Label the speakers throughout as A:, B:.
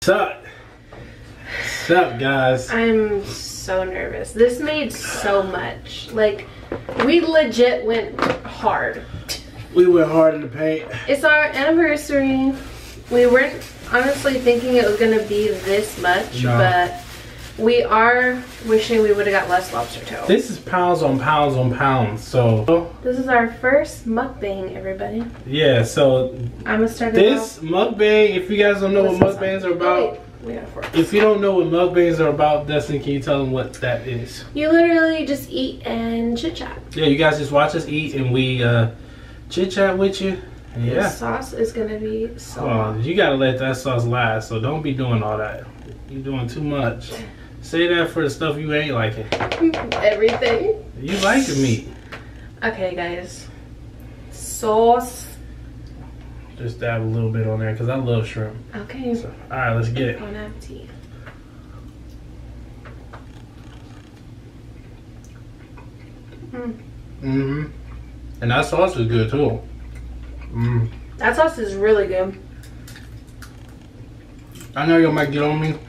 A: What's up, guys?
B: I'm so nervous. This made so much. Like, we legit went hard.
A: We went hard in the paint.
B: It's our anniversary. We weren't honestly thinking it was gonna be this much, but we are wishing we would have got less lobster tail.
A: This is pounds on pounds on pounds, so
B: this is our first mukbang, everybody.
A: Yeah, so
B: I'm gonna start
A: this mukbang. If you guys don't know what mukbangs are about, if you don't know what mukbangs are about, Destiny, can you tell them what that is?
B: You literally just eat and chit chat.
A: Yeah, you guys just watch us eat and we chit chat with you. Yeah.
B: The sauce is gonna be so.
A: You gotta let that sauce last, so don't be doing all that. You're doing too much. Say that for the stuff you ain't liking.
B: Everything.
A: You like the meat.
B: Okay, guys. Sauce.
A: Just dab a little bit on there because I love shrimp.
B: Okay.
A: So, all right, let's get it.
B: Bon appetit.
A: And that sauce is good too.
B: That sauce is really good.
A: I know you might get on me,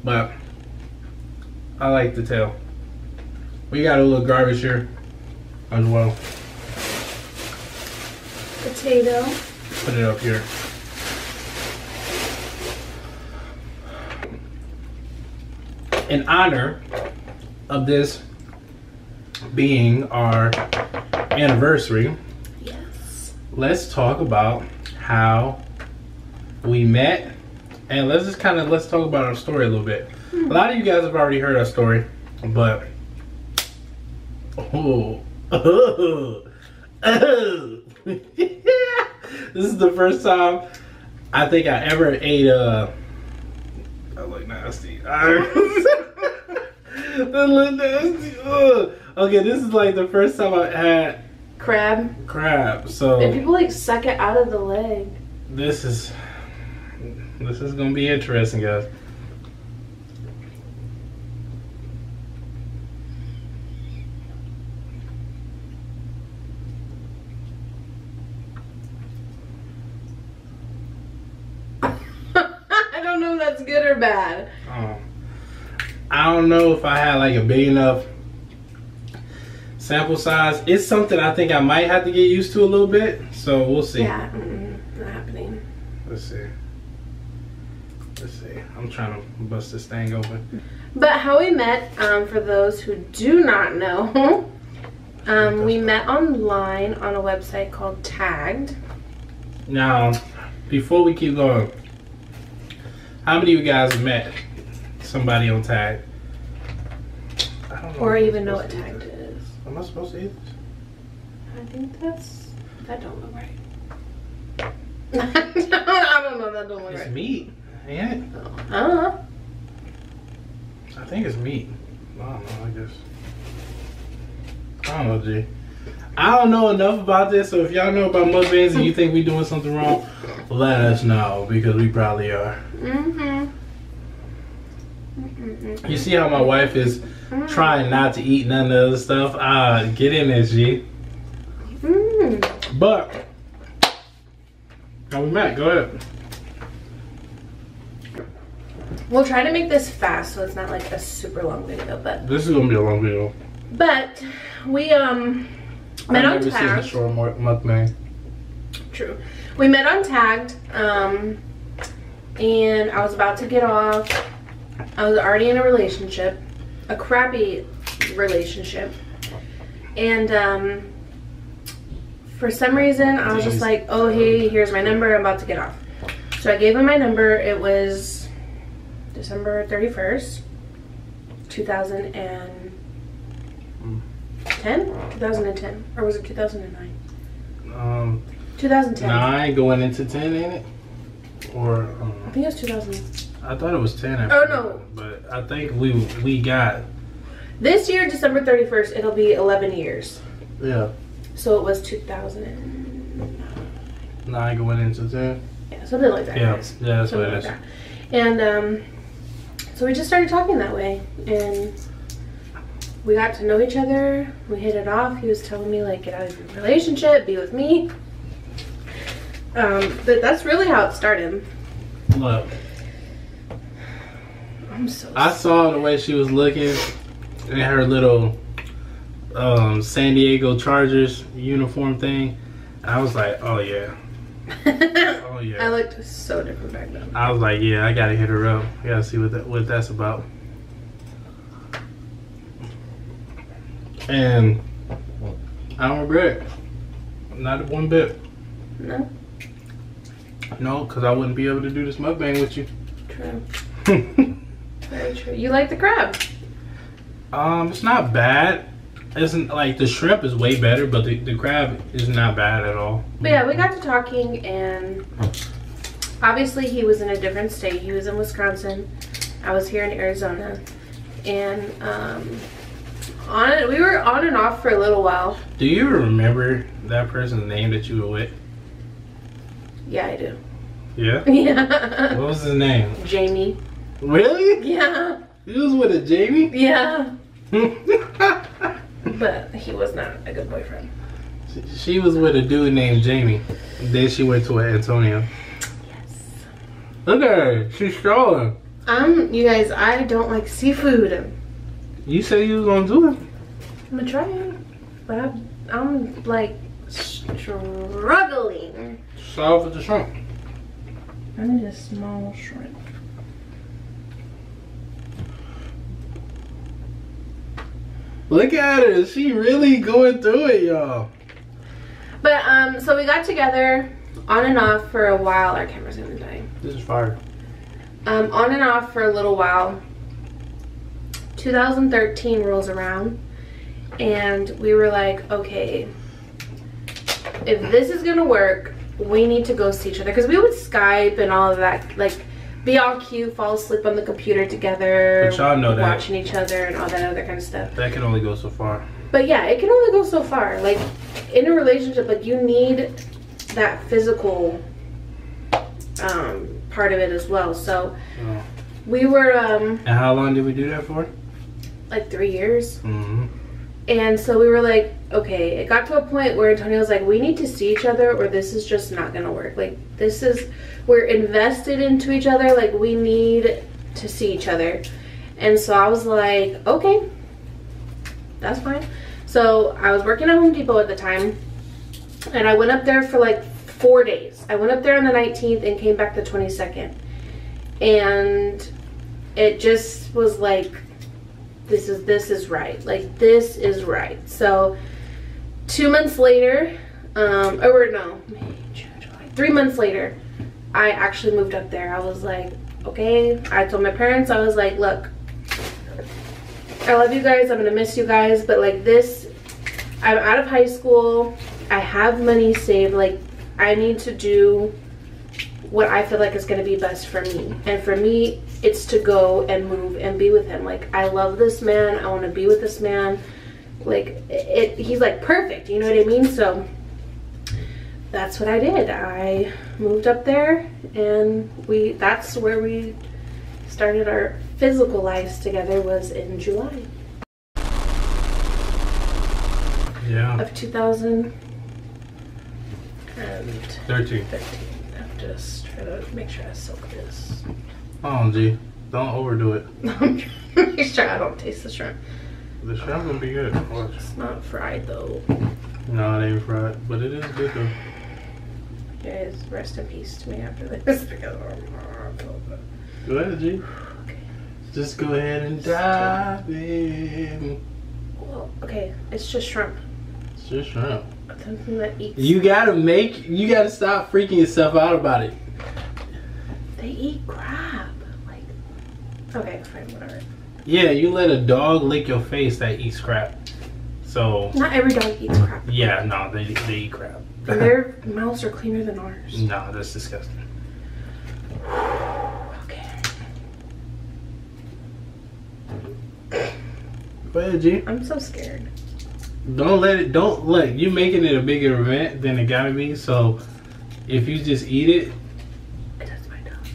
A: but I like the tail. We got a little garbage here as well.
B: Potato.
A: Put it up here. In honor of this being our anniversary,
B: yes,
A: let's talk about how we met, and let's talk about our story a little bit. A lot of you guys have already heard our story, but this is the first time I think I ever ate that look nasty. That look nasty. Okay, this is like the first time I had crab. So
B: and people like suck it out of the leg.
A: This is gonna be interesting, guys.
B: I don't know if that's good or bad.
A: I don't know if I had like a big enough sample size. It's something I think I might have to get used to a little bit. So we'll see.
B: Yeah, not happening.
A: Let's see. I'm trying to bust this thing open.
B: But how we met, for those who do not know, we met online on a website called Tagged.
A: Now, before we keep going, how many of you guys met somebody on Tag? I don't know.
B: Or even know what Tagged is.
A: Am I supposed to eat this?
B: I think that don't look right. I don't know, that don't look right.
A: It's meat, ain't it?
B: I don't know.
A: I think it's meat. I don't know, I guess. I don't know, G. I don't know enough about this, so if y'all know about mukbangs and you think we doing something wrong, let us know, because we probably are. You see how my wife is trying not to eat none of the other stuff? Get in there, G. But, how we met? Go ahead.
B: We'll try to make this fast so it's not like a super long video, but
A: this is gonna be a long video.
B: But we met on Tagged.
A: I've never seen a short mukbang.
B: True. We met on Tagged, and I was about to get off. I was already in a relationship, a crappy relationship, and for some reason I was just like, oh hey, here's my number, I'm about to get off. So I gave him my number. It was December 31st, 2010? 2010, or was it 2009? 2010.
A: 9 going into 10, ain't it? Or
B: I think it was 2000.
A: I thought it was 10.
B: Oh no!
A: But I think we got
B: this year, December 31st. It'll be 11 years.
A: Yeah.
B: So it was 2009
A: going into 10.
B: Yeah, something like that.
A: Yeah,
B: guys.
A: yeah, that's
B: something
A: what it
B: like
A: is.
B: That. And so we just started talking that way, and we got to know each other. We hit it off. He was telling me like, get out of your relationship, be with me. But that's really how it started.
A: Look,
B: I'm so
A: I saw the way she was looking in her little San Diego Chargers uniform thing. I was like, oh yeah. Oh yeah.
B: I looked so different back then.
A: I was like, yeah, I gotta hit her up. I gotta see what that's about. And I don't regret it. Not one bit.
B: No?
A: No, because I wouldn't be able to do this mukbang with you.
B: True. Very true. You like the crab?
A: It's not bad. Isn't like the shrimp is way better, but the crab is not bad at all.
B: But yeah, we got to talking, and obviously he was in a different state. He was in Wisconsin. I was here in Arizona, and we were on and off for a little while.
A: Do you remember that person's name that you were with?
B: Yeah, I do.
A: Yeah?
B: Yeah.
A: What was his name?
B: Jamie.
A: Really?
B: Yeah.
A: You was with a Jamie?
B: Yeah. But he was not a good boyfriend.
A: She was with a dude named Jamie. Then she went to Antonio.
B: Yes.
A: Look at her. She's strolling.
B: You guys, I don't like seafood.
A: You said you was gonna do it.
B: I'm gonna try it, but I'm like struggling.
A: Solve with the shrimp.
B: I need a small shrimp.
A: Look at her. She really going through it, y'all.
B: But so we got together on and off for a while. Our camera's gonna die.
A: This is fire.
B: On and off for a little while. 2013 rolls around, and we were like, okay, if this is gonna work, we need to go see each other, because we would Skype and all of that, like be all cute, fall asleep on the computer together,
A: but y'all know that
B: watching each other and all that other kind of stuff.
A: That can only go so far.
B: But yeah, it can only go so far. Like in a relationship, like you need that physical part of it as well. So we were
A: and how long did we do that for?
B: Like 3 years.
A: Mm-hmm.
B: And so we were like, okay, it got to a point where Antonio was like, we need to see each other or this is just not gonna work. Like we're invested into each other, like we need to see each other. And so I was like, okay, that's fine. So I was working at Home Depot at the time, and I went up there for like 4 days. I went up there on the 19th and came back the 22nd. And it just was like, this is right. Like this is right. So 2 months later, or no, May, June, July, 3 months later, I actually moved up there. I was like, okay. I told my parents, I was like, look, I love you guys. I'm gonna miss you guys, but like this, I'm out of high school. I have money saved. Like I need to do what I feel like is gonna be best for me. And for me, it's to go and move and be with him. Like I love this man. I want to be with this man. Like he's like perfect. You know what I mean? So that's what I did. I moved up there, and that's where we started our physical lives together, was in July.
A: Yeah.
B: Of 2013. I'm just trying to make sure I soak this.
A: Oh, gee. Don't overdo it.
B: I'm trying to make sure I don't taste the shrimp.
A: The shrimp gonna be good. Watch.
B: It's not fried though.
A: No, it ain't fried, but it is good though.
B: Guys, rest in peace to me after this. Because
A: Go ahead, G.
B: okay.
A: Just go ahead and dive in.
B: Well, okay, it's just shrimp.
A: It's just shrimp.
B: Something that eats.
A: You gotta stop freaking yourself out about it.
B: They eat crab. Like, okay, fine, whatever.
A: Yeah, you let a dog lick your face that eats crab. So.
B: Not every dog eats crab.
A: Yeah, no, they eat crab.
B: And their mouths are cleaner than ours.
A: No, that's disgusting.
B: Okay.
A: Go ahead, G.
B: I'm so scared.
A: Don't let you making it a bigger event than it gotta be. So if you just eat it,
B: It touched my tongue.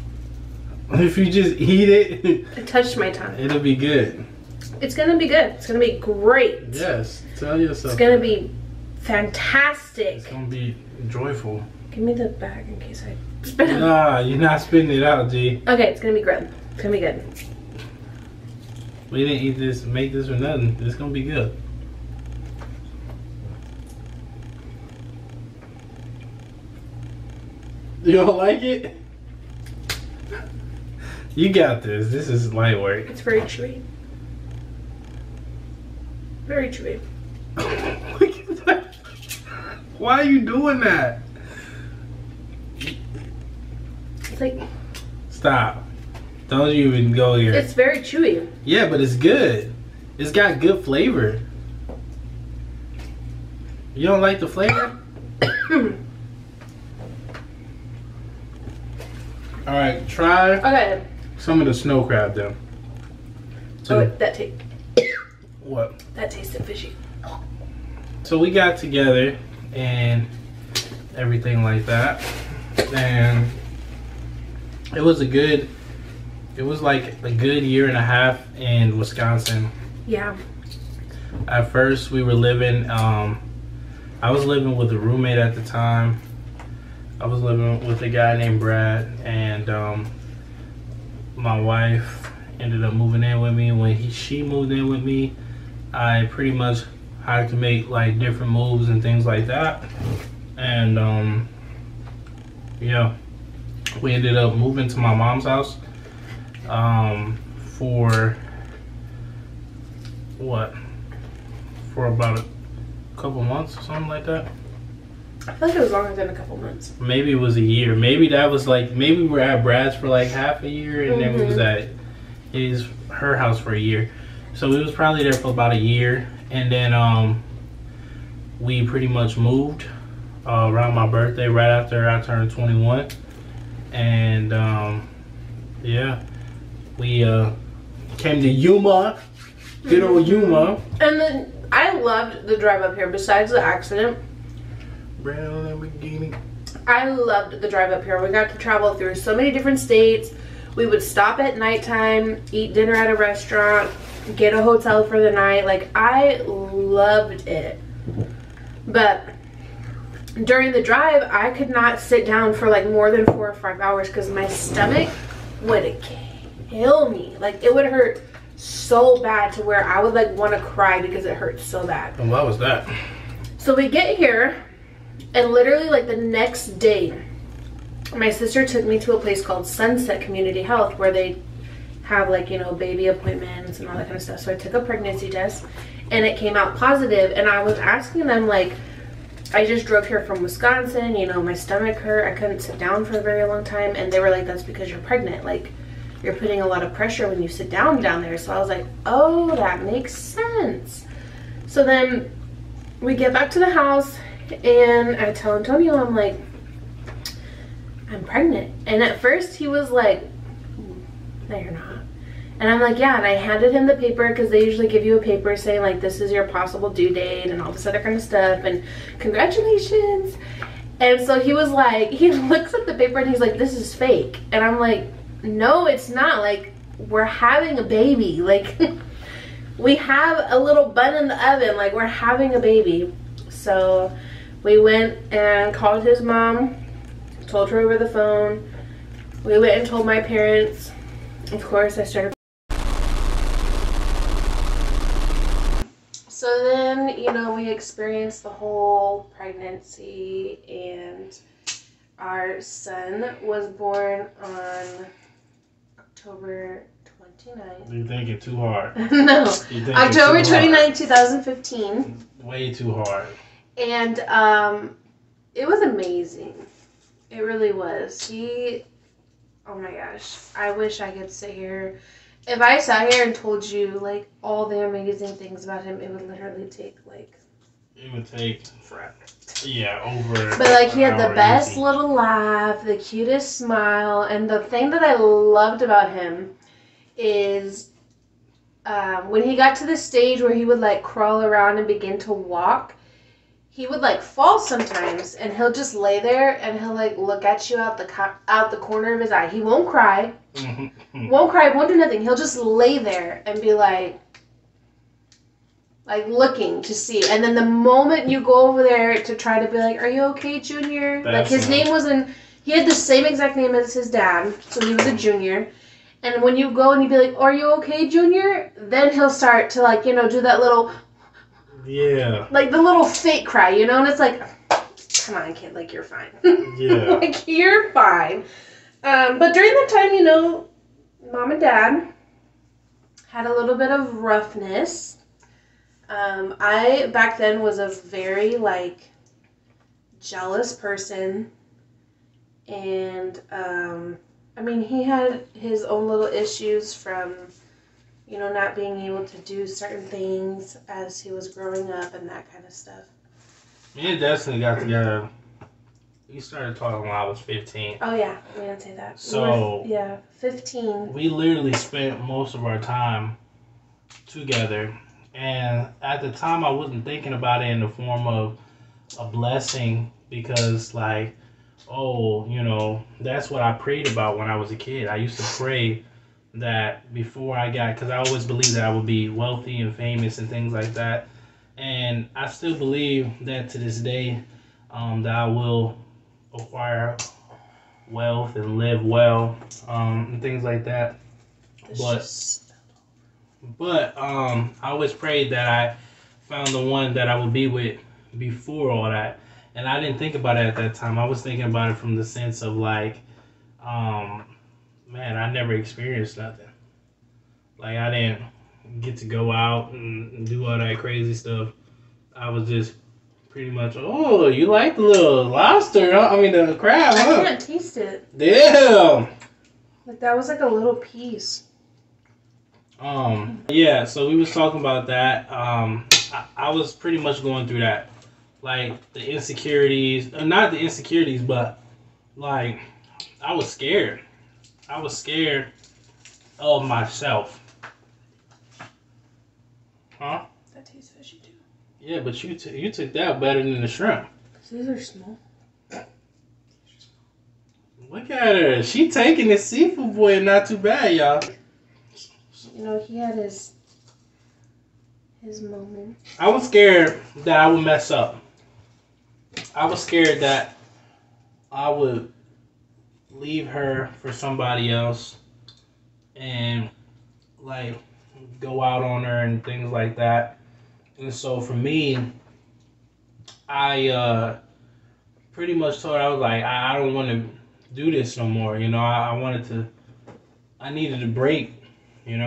A: if you just eat it,
B: It touched my tongue.
A: it'll be good.
B: It's gonna be good. It's gonna be great.
A: Yes, tell yourself.
B: It's gonna
A: that.
B: be fantastic.
A: It's gonna be joyful.
B: Give me the bag in case I spit it.
A: Nah, you're not spitting it out, G.
B: Okay, it's gonna be good. It's gonna be good.
A: We didn't eat this, make this or nothing. It's gonna be good. You don't like it? You got this. This is light work.
B: It's very chewy. Very chewy.
A: Look at that. Why are you doing that?
B: It's like...
A: Stop. Don't even go here.
B: It's very chewy.
A: Yeah, but it's good. It's got good flavor. You don't like the flavor? Alright, try some of the snow crab then.
B: Oh, that tastes...
A: What?
B: That tasted fishy.
A: So we got together and everything like that. And it was like a good year and a half in Wisconsin.
B: Yeah.
A: At first we were living, I was living with a roommate at the time. I was living with a guy named Brad, and my wife ended up moving in with me. When she moved in with me, I pretty much had to make like different moves and things like that. And yeah, we ended up moving to my mom's house for about a couple months or something like that.
B: I feel like it was longer than a couple months.
A: Maybe it was a year. Maybe that was like, maybe we were at Brad's for like half a year, and then we was at her house for a year. So we was probably there for about a year, and then we pretty much moved around my birthday, right after I turned 21, and yeah, we came to Yuma, good old Yuma.
B: And then I loved the drive up here. Besides the accident,
A: Brown Lamborghini.
B: I loved the drive up here. We got to travel through so many different states. We would stop at nighttime, eat dinner at a restaurant, get a hotel for the night. Like, I loved it. But during the drive, I could not sit down for like more than 4 or 5 hours because my stomach would kill me. Like, it would hurt so bad to where I would like want to cry because it hurt so bad.
A: And why was that?
B: So we get here, and literally like the next day, my sister took me to a place called Sunset Community Health where they have like, you know, baby appointments and all that kind of stuff. So I took a pregnancy test and it came out positive, and I was asking them, like, I just drove here from Wisconsin, you know, my stomach hurt, I couldn't sit down for a very long time, and they were like, that's because you're pregnant, like you're putting a lot of pressure when you sit down there. So I was like, oh, that makes sense. So then we get back to the house and I tell Antonio, I'm like, I'm pregnant. And at first he was like, no, you're not. And I'm like, yeah. And I handed him the paper because they usually give you a paper saying like, this is your possible due date and all this other kind of stuff, and congratulations. And so he was like, he looks at the paper and he's like, this is fake. And I'm like, no, it's not. Like, we're having a baby. Like, we have a little bun in the oven. Like, we're having a baby. So we went and called his mom, told her over the phone. We went and told my parents. Of course, I started. So then, you know, we experienced the whole pregnancy, and our son was born on October 29th.
A: You're thinking too hard.
B: No, October 29th, 2015.
A: Way too hard.
B: And it was amazing. It really was. Oh my gosh, I wish I could sit here. If I sat here and told you like all the amazing things about him, it would literally take like...
A: It would take forever. Yeah, over.
B: But like, he had the best little laugh, the cutest smile, and the thing that I loved about him is when he got to the stage where he would like crawl around and begin to walk, he would like fall sometimes, and he'll just lay there and he'll like look at you out the corner of his eye. He won't cry, won't do nothing. He'll just lay there and be like looking to see. And then the moment you go over there to try to be like, "Are you okay, Junior?" Like, his name wasn't. He had the same exact name as his dad, so he was a junior. And when you go and you be like, "Are you okay, Junior?" Then he'll start to like, do that little, like the little fake cry, and it's like, come on, kid, like you're fine.
A: Yeah.
B: Like you're fine. But during that time, Mom and Dad had a little bit of roughness. I back then was a very like jealous person, and he had his own little issues from not being able to do certain things as he was growing up and that kind of stuff.
A: Me and Destiny got together. We started talking when I was 15.
B: Oh yeah, we didn't say that.
A: So
B: 15.
A: We literally spent most of our time together, and at the time I wasn't thinking about it in the form of a blessing, because like, that's what I prayed about when I was a kid. I used to pray that before because I always believed that I would be wealthy and famous and things like that, and I still believe that to this day, that I will acquire wealth and live well, and things like that. But I always prayed that I found the one that I would be with before all that. And I didn't think about it at that time. I was thinking about it from the sense of like, man, I never experienced nothing. Like, I didn't get to go out and do all that crazy stuff. I was just pretty much, oh, you like the little lobster, huh? I mean, the crab, huh?
B: I can't taste it.
A: Damn.
B: Like, that was like a little piece.
A: Yeah, so we was talking about that. I was pretty much going through that. Like, the insecurities, not the insecurities, but like, I was scared. I was scared of myself. Huh?
B: That tastes fishy too.
A: Yeah, but you took that better than the shrimp.
B: These are small.
A: Look at her. She taking the seafood boy not too bad, y'all.
B: He had his moment.
A: I was scared that I would mess up. I was scared that I would leave her for somebody else and like go out on her and things like that. And so for me, I pretty much told her, I was like, I don't want to do this no more. I needed a break, and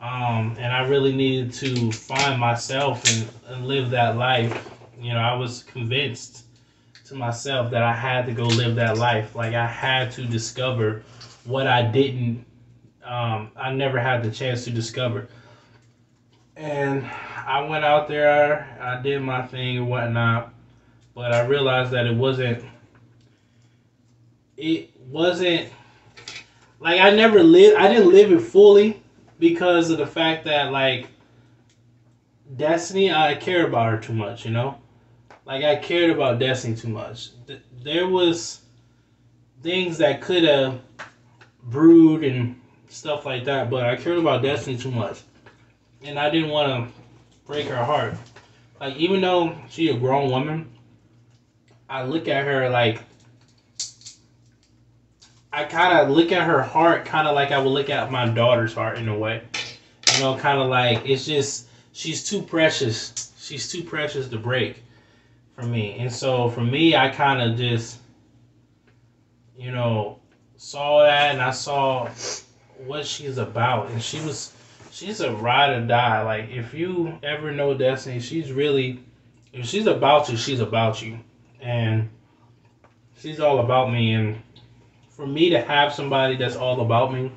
A: I really needed to find myself and live that life. I was convinced to myself that I had to go live that life. Like, I had to discover what I never had the chance to discover. And I went out there, I did my thing and whatnot, but I realized that it wasn't like I didn't live it fully, because of the fact that, like, Destiny, I cared about her too much, Like, I cared about Destiny too much. There was things that could have brewed and stuff like that, but I cared about Destiny too much. And I didn't want to break her heart. Like, even though she's a grown woman, I look at her like, I kind of look at her heart kind of like I would look at my daughter's heart in a way. Kind of like, it's just, she's too precious. She's too precious to break for me. And so for me, I kind of just, saw that, and I saw what she's about. And she's a ride or die. Like, if you ever know Destiny, if she's about you, she's about you. And she's all about me. And for me to have somebody that's all about me,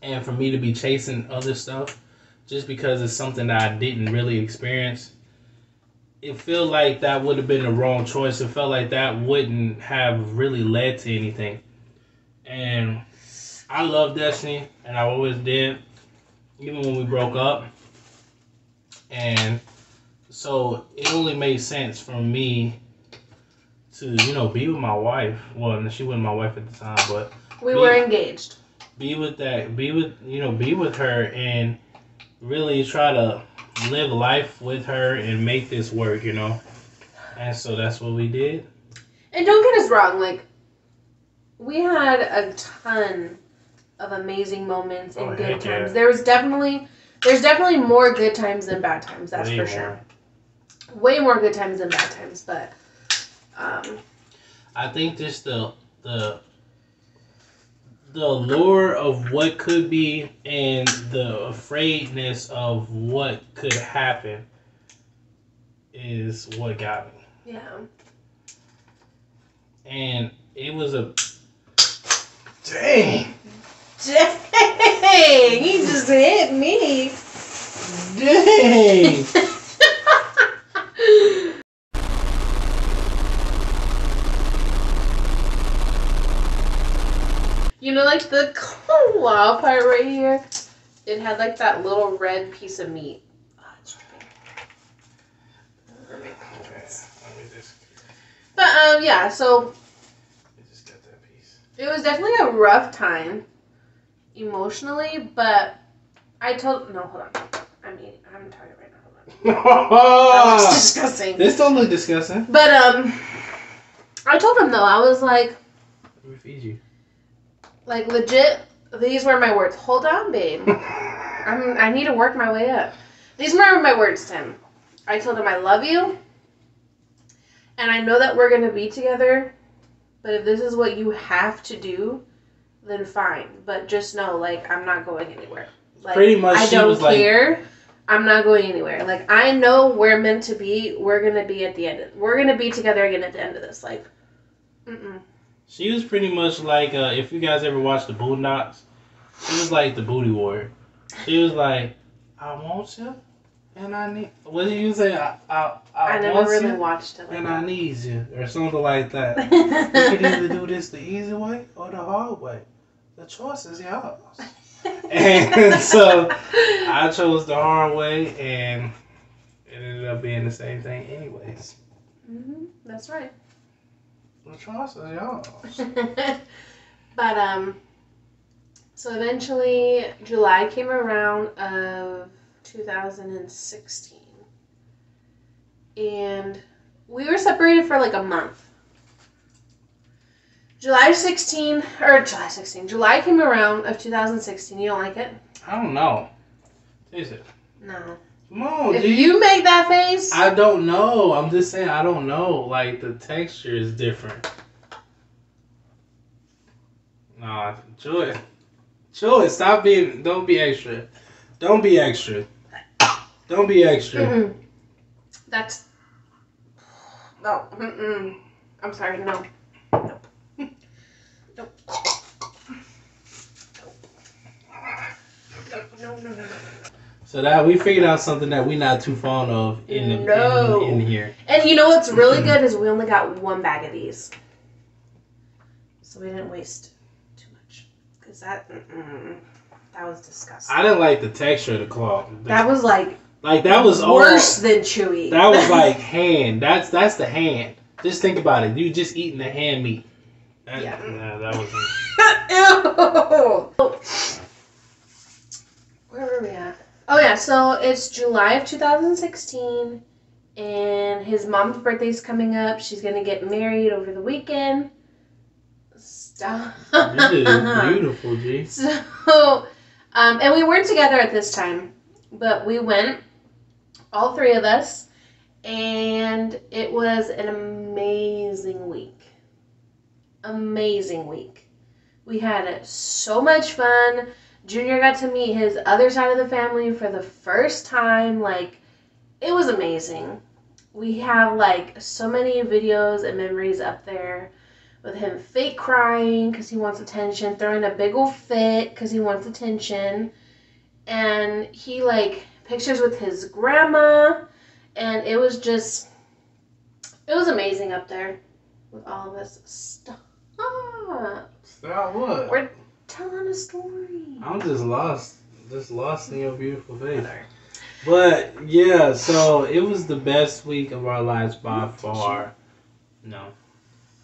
A: and for me to be chasing other stuff just because it's something that I didn't really experience, it felt like that would have been the wrong choice. It felt like that wouldn't have really led to anything. And I love Destiny, and I always did, even when we broke up. And so it only made sense for me to, be with my wife. Well, she wasn't my wife at the time, but
B: we were engaged.
A: Be with her and really try to live life with her and make this work, And so that's what we did.
B: And don't get us wrong, like, we had a ton of amazing moments and good
A: heck
B: times.
A: yeah.
B: There's definitely more good times than bad times. That's
A: Way
B: for
A: more.
B: sure. Way more good times than bad times, but
A: I think just the allure of what could be and the afraidness of what could happen is what got me.
B: yeah.
A: And it was a dang,
B: He just hit me.
A: dang.
B: You know, like the claw part right here, it had like that little red piece of meat. Oh, it's dripping. But yeah, so
A: I just got that piece.
B: it was definitely a rough time emotionally, but I told hold on. I'm tired right now. Hold on. That looks disgusting.
A: This don't look disgusting.
B: But I told him though, I was like,
A: Let me feed you.
B: like legit, these were my words. Hold on, babe. I need to work my way up. These were my words to him. I told him I love you. And I know that we're going to be together. But if this is what you have to do, then fine. But just know, like, I'm not going anywhere. Like,
A: Pretty much
B: I
A: she
B: don't
A: was like-
B: care. I'm not going anywhere. Like, I know we're meant to be. We're going to be at the end. We're going to be together again at the end of this. Like,
A: She was pretty much like, if you guys ever watched the Boondocks, she was like the booty warrior. She was like, I want you, and I need. What did you say? I
B: never
A: want
B: really
A: you,
B: watched it. Like
A: and
B: that.
A: I need you, or something like that. You can either do this the easy way or the hard way. The choice is yours. And so I chose the hard way, and it ended up being the same thing, anyways.
B: That's right.
A: The choice is yours.
B: But so eventually July came around of 2016, and we were separated for like a month. July came around of 2016. You don't like it?
A: I don't know. Is it?
B: No.
A: Come on,
B: If
A: G.
B: you make that face,
A: I don't know. I'm just saying I don't know. Like the texture is different. Nah, chew it. Chew it. Stop being. Don't be extra. Don't be extra. Don't be extra.
B: That's. No. I'm sorry. No. Nope. Nope. No.
A: So that we figured out something that we're not too fond of in here.
B: And you know what's really good is we only got one bag of these, so we didn't waste too much. Cause that was disgusting.
A: I didn't like the texture of the claw.
B: That was like
A: that was
B: worse than chewy.
A: That was like hand. That's the hand. Just think about it. You just eating the hand meat.
B: Yeah.
A: Nah, that wasn't.
B: Ew. Where were we at? Oh yeah, so it's July of 2016, and his mom's birthday's coming up. She's gonna get married over the weekend. Stop.
A: You did beautiful, G.
B: So, and we weren't together at this time, but we went, all three of us, and it was an amazing week. Amazing week. We had so much fun. Junior got to meet his other side of the family for the first time. Like, it was amazing. We have, like, so many videos and memories up there with him fake crying because he wants attention, throwing a big old fit because he wants attention. And he, like, pictures with his grandma. And it was amazing up there with all of us. Stop.
A: Stop what?
B: We're telling a story.
A: I'm just lost in your beautiful face. But yeah, so it was the best week of our lives by far. No,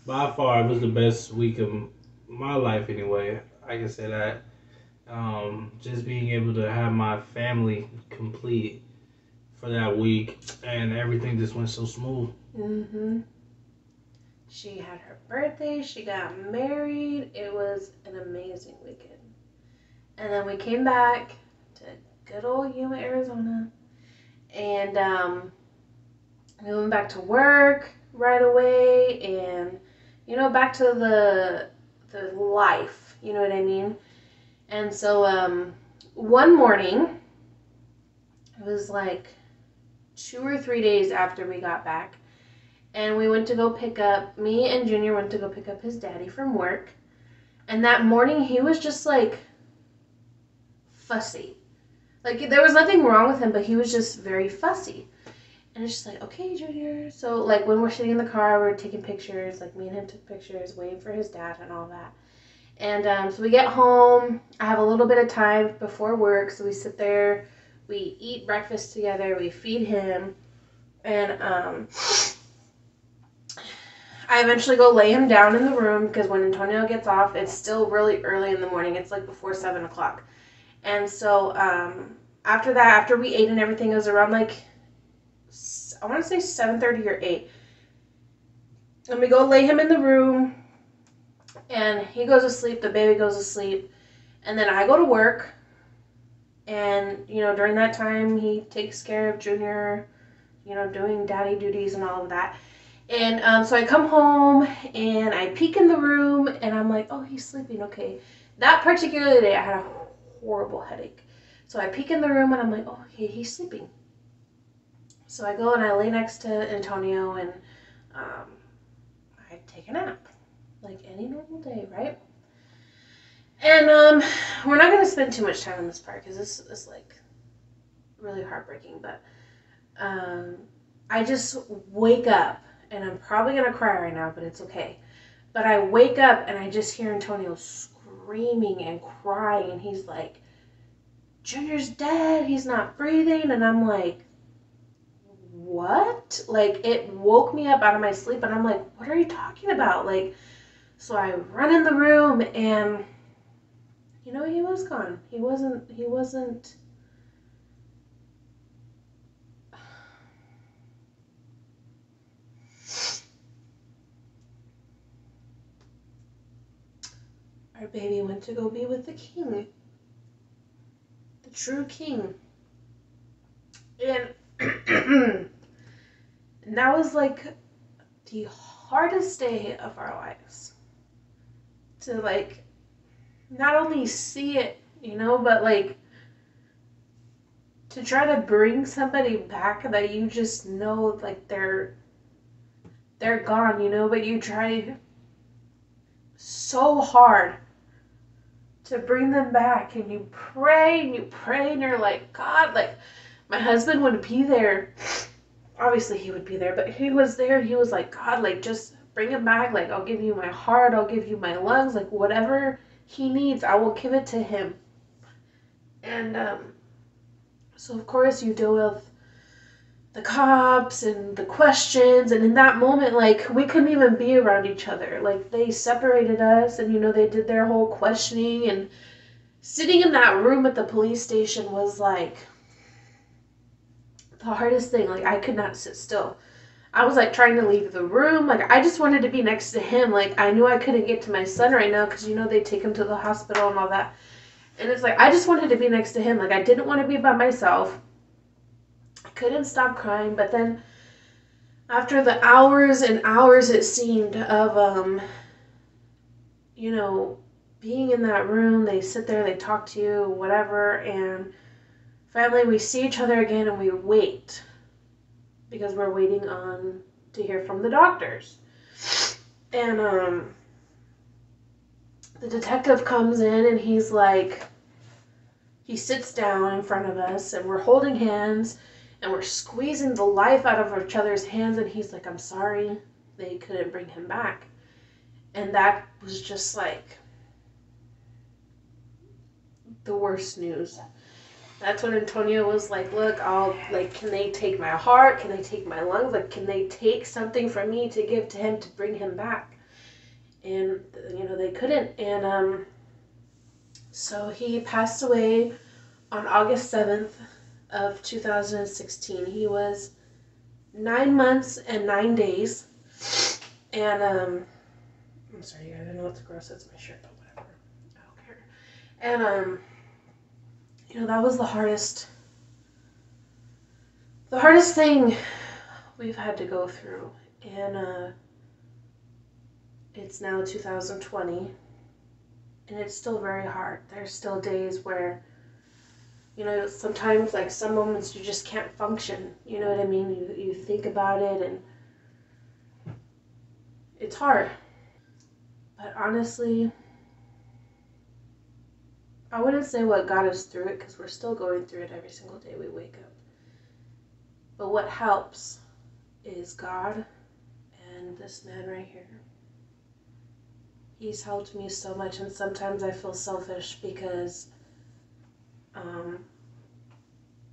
A: by far it was the best week of my life anyway. I can say that. Just being able to have my family complete for that week, and everything just went so smooth.
B: She had her birthday. She got married. It was an amazing weekend. And then we came back to good old Yuma, Arizona. And we went back to work right away, and back to the life, you know what I mean? And so one morning, it was like 2 or 3 days after we got back, and we went to go pick up, me and Junior went to go pick up his daddy from work. And that morning, he was just like fussy. Like, there was nothing wrong with him, but he was just very fussy. And it's just like, okay, Junior. So, like, when we're sitting in the car, we're taking pictures. Like, me and him took pictures, waiting for his dad and all that. And so we get home. I have a little bit of time before work, so we sit there. We eat breakfast together. We feed him. And I eventually go lay him down in the room, because when Antonio gets off, it's still really early in the morning. It's like before 7 o'clock. And so after that, after we ate and everything, it was around like, I want to say 7:30 or 8. And we go lay him in the room, and he goes to sleep, the baby goes to sleep, and then I go to work. And, during that time, he takes care of Junior, doing daddy duties and all of that. And so I come home, and I peek in the room, and I'm like, oh, he's sleeping, okay. That particular day, I had a horrible headache. So I peek in the room, and I'm like, oh, okay, he's sleeping. So I go and I lay next to Antonio, and I take a nap, like any normal day, right? And we're not going to spend too much time on this part, because this is like really heartbreaking. But I just wake up, and I'm probably going to cry right now, but it's okay. But I wake up, and I just hear Antonio screaming and crying, and he's like, Junior's dead, he's not breathing. And I'm like, what? Like, it woke me up out of my sleep, and I'm like, what are you talking about? Like, so I run in the room, and he was gone. He wasn't our baby went to go be with the king, the true king. And and that was like the hardest day of our lives, to like not only see it, but like to try to bring somebody back that you just know, like they're gone, but you try so hard to bring them back, and you pray and you pray, and you're like, God, like, my husband would be there. Obviously he would be there, but he was there. He was like, God, like, just bring him back. Like, I'll give you my heart, I'll give you my lungs, like, whatever he needs, I will give it to him. And so of course you deal with the cops and the questions, and in that moment, like, we couldn't even be around each other. Like, they separated us, and they did their whole questioning, and sitting in that room at the police station was like the hardest thing. Like, I could not sit still. I was like trying to leave the room. Like, I just wanted to be next to him. Like, I knew I couldn't get to my son right now, because they take him to the hospital and all that. And it's like, I just wanted to be next to him. Like, I didn't want to be by myself. I couldn't stop crying. But then after the hours and hours, it seemed, of being in that room, they sit there, they talk to you, whatever, and finally we see each other again, and we wait, because we're waiting to hear from the doctors. And the detective comes in, and he's like, he sits down in front of us, and we're holding hands, and we're squeezing the life out of each other's hands, and he's like, I'm sorry they couldn't bring him back. And that was just like the worst news. That's when Antonio was like, look, can they take my heart? Can they take my lungs? Like, can they take something from me to give to him to bring him back? And, they couldn't. And so he passed away on August 7th of 2016. He was 9 months and 9 days. And, I'm sorry, guys, I know it's gross, it's my shirt, but whatever. I don't care. And, that was the hardest thing we've had to go through. And it's now 2020, and it's still very hard. There's still days where, sometimes, like, some moments you just can't function. You know what I mean? You think about it, and it's hard. But honestly, I wouldn't say what got us through it, because we're still going through it every single day we wake up. But what helps is God and this man right here. He's helped me so much, and sometimes I feel selfish because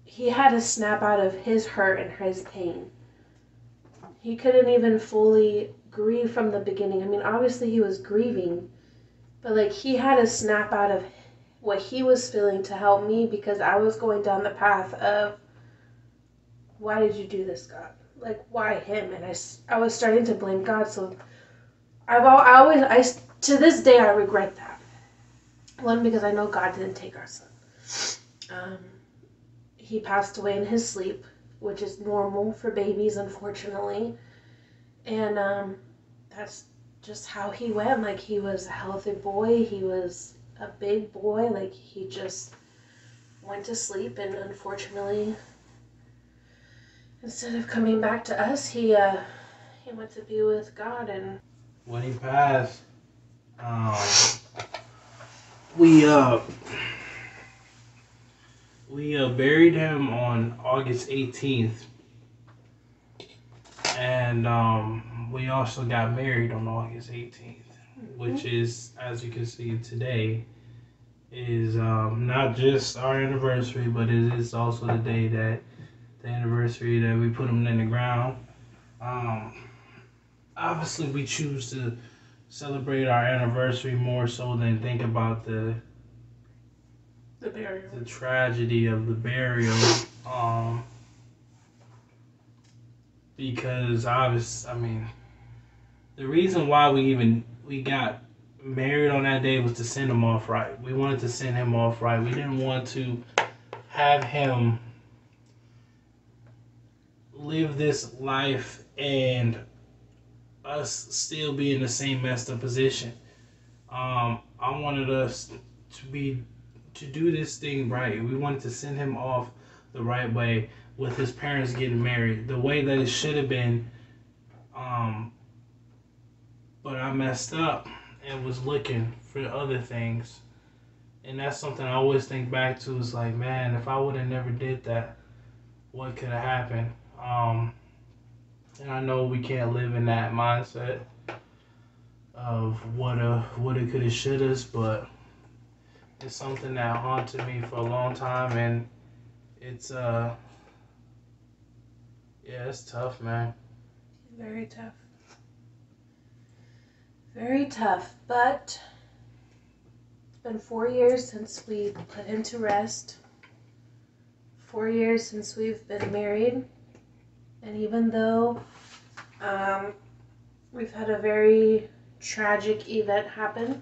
B: he had to snap out of his hurt and his pain. He couldn't even fully grieve from the beginning. I mean, obviously he was grieving, but like he had to snap out of what he was feeling to help me, because I was going down the path of, why did you do this, God? Like, why him? And I was starting to blame God. So to this day, I regret that. One, because I know God didn't take our son. He passed away in his sleep, which is normal for babies, unfortunately. And that's just how he went. Like, he was a healthy boy. He was a big boy. Like, he just went to sleep, and unfortunately, instead of coming back to us, he went to be with God. And
A: when he passed, we buried him on August 18th, and we also got married on August 18th, which is, as you can see today, is not just our anniversary, but it is also the day that the anniversary that we put him in the ground. Obviously, we choose to celebrate our anniversary more so than think about the
B: burial,
A: the tragedy of the burial. Because the reason why we got married on that day was to send him off right. We wanted to send him off right. We didn't want to have him live this life and us still be in the same messed up position. I wanted us to do this thing right. We wanted to send him off the right way, with his parents getting married, the way that it should have been. But I messed up and was looking for other things. And that's something I always think back to, is like, man, if I would have never did that, what could have happened? And I know we can't live in that mindset of woulda, coulda, shouldas, but it's something that haunted me for a long time, and it's it's tough, man.
B: Very tough. Very tough, but it's been 4 years since we put him to rest. 4 years since we've been married. And even though we've had a very tragic event happen,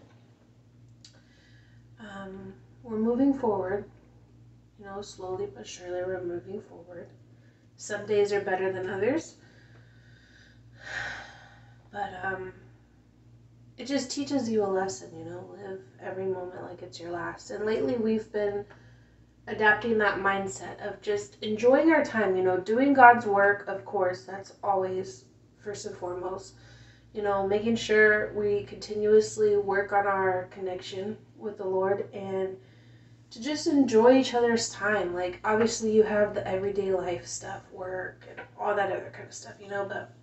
B: we're moving forward. Slowly but surely we're moving forward. Some days are better than others. But it just teaches you a lesson, live every moment like it's your last. And lately we've been adapting that mindset of just enjoying our time, doing God's work, of course, that's always first and foremost. Making sure we continuously work on our connection with the Lord, and to just enjoy each other's time. Like, obviously you have the everyday life stuff, work, and all that other kind of stuff, but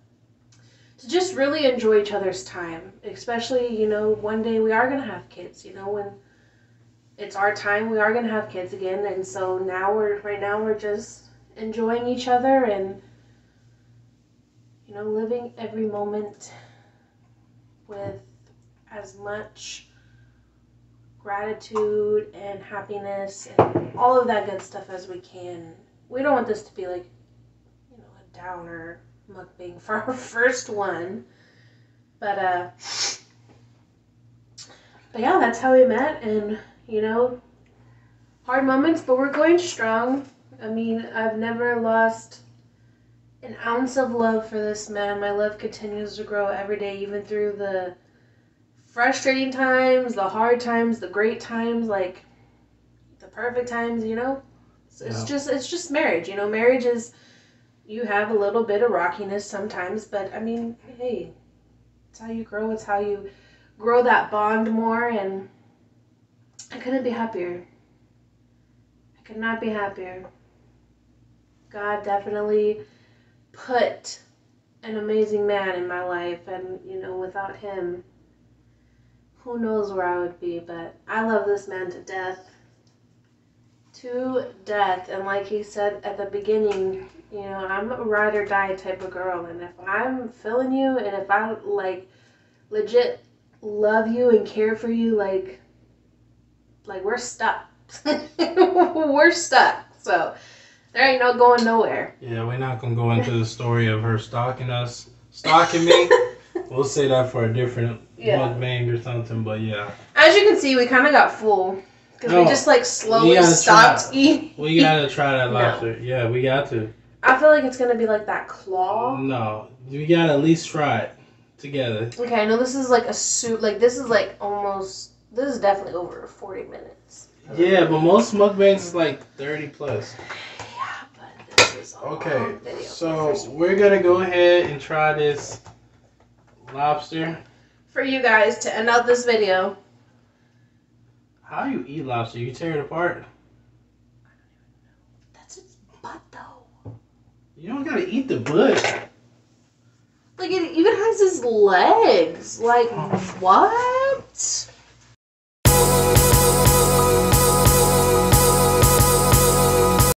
B: to just really enjoy each other's time, especially, one day we are going to have kids, when it's our time, we are going to have kids again. And so right now we're just enjoying each other and, living every moment with as much gratitude and happiness and all of that good stuff as we can. We don't want this to be like, a downer mukbang for our first one. But yeah, that's how we met. And, hard moments, but we're going strong. I mean, I've never lost an ounce of love for this man. My love continues to grow every day, even through the frustrating times, the hard times, the great times, like the perfect times, you know? It's just marriage, you know? Marriage is, you have a little bit of rockiness sometimes, but I mean, hey, it's how you grow. It's how you grow that bond more, and I couldn't be happier. I could not be happier. God definitely put an amazing man in my life, and you know, without him, who knows where I would be. But I love this man to death. To death. And like he said at the beginning, you know, I'm a ride or die type of girl, and if I'm feeling you, and if I like legit love you and care for you, like we're stuck. We're stuck. So there ain't no going nowhere.
A: Yeah, we're not gonna go into the story of her stalking me. We'll say that for a different mukbang or something. But yeah,
B: as you can see, we kind of got full because we just like slowly stopped eating.
A: We gotta try that lobster. No. Yeah, we got to.
B: I feel like it's gonna be like that claw.
A: No, we gotta at least try it together.
B: Okay, I know this is like a soup. Like this is like almost. This is definitely over 40 minutes.
A: Yeah, but most mukbangs is like 30 plus.
B: Yeah, but this is a long video.
A: So we're gonna go ahead and try this lobster.
B: For you guys to end out this video.
A: How do you eat lobster? You tear it apart?
B: That's its butt though.
A: You don't gotta eat the butt.
B: Like it even has his legs. Like what?